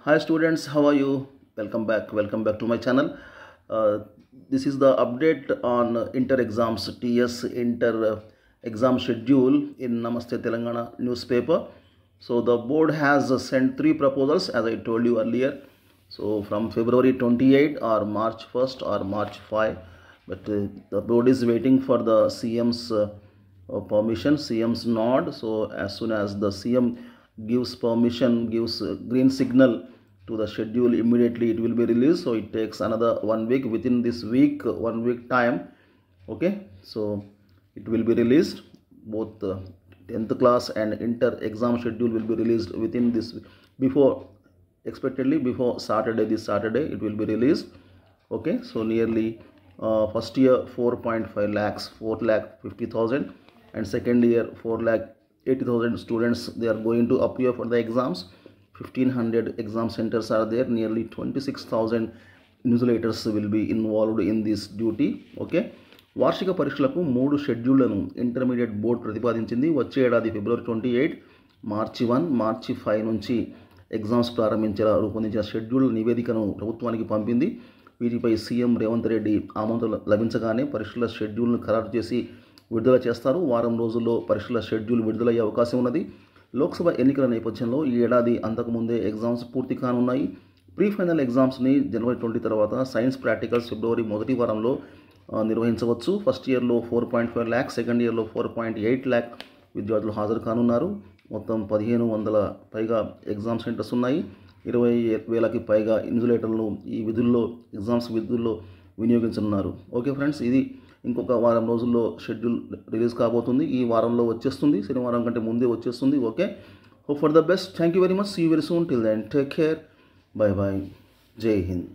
Hi students, how are you? Welcome back to my channel. This is the update on inter exams, TS inter exam schedule in Namaste Telangana newspaper. So the board has sent three proposals as I told you earlier. So from February 28 or March 1st or March 5, but the board is waiting for the CM's permission, CM's nod. So as soon as the CM gives permission, gives green signal to the schedule, immediately it will be released. So it takes another 1 week. Within this week, 1 week time, okay, so it will be released. Both 10th class and inter exam schedule will be released within this, before, expectedly before Saturday, this Saturday it will be released. Okay, so nearly first year 4.5 lakhs, 4,50,000, and second year 4,80,000 students, they are going to appear for the exams. 1,500 exam centers are there. Nearly 26,000 invigilators will be involved in this duty. Okay, వార్షిక పరీక్షలకు 3 షెడ్యూళ్లను intermediate board ప్రతిపాదించింది. వచ్చే ఏడాది February 28, March 1, March 5 నుంచి exams ప్రారంభించేలా రూపొందించిన schedule నివేదికను ప్రభుత్వానికి పంపింది. వీటిపై సీఎం రేవంత్ రెడ్డి ఆమోదం లభించగానే పరీక్షల షెడ్యూల్ను ఖరారు చేసి విడుదల చేస్తారు. వారం రోజుల్లో పరీక్షల షెడ్యూల్ విడుదలయ్యే అవకాశం ఉన్నది. లోక్సభ ఎన్నికల నేపథ్యంలో ఈ ఏడాది అంతకుముందే ఎగ్జామ్స్ పూర్తి కానున్నాయి. ప్రీ ఫైనల్ ఎగ్జామ్స్ని January 20 తర్వాత, సైన్స్ ప్రాక్టికల్స్ February మొదటి వారంలో నిర్వహించవచ్చు. ఫస్ట్ ఇయర్లో 4.5 ల్యాక్, సెకండ్ ఇయర్లో 4.8 ల్యాక్ విద్యార్థులు హాజరు కానున్నారు. మొత్తం 1,500 పైగా ఎగ్జామ్ సెంటర్స్ ఉన్నాయి. 20,000కి పైగా ఇన్విజిలేటర్లు ఈ విధుల్లో, ఎగ్జామ్స్ విధుల్లో వినియోగించనున్నారు. ఓకే ఫ్రెండ్స్, ఇది ఇంకొక వారం రోజుల్లో షెడ్యూల్ రిలీజ్ కాబోతుంది. ఈ వారంలో వచ్చేస్తుంది, శనివారం కంటే ముందే వచ్చేస్తుంది. Okay, hope for the best. Thank you very much. See you very soon. Till then take care. Bye bye. జై హింద్.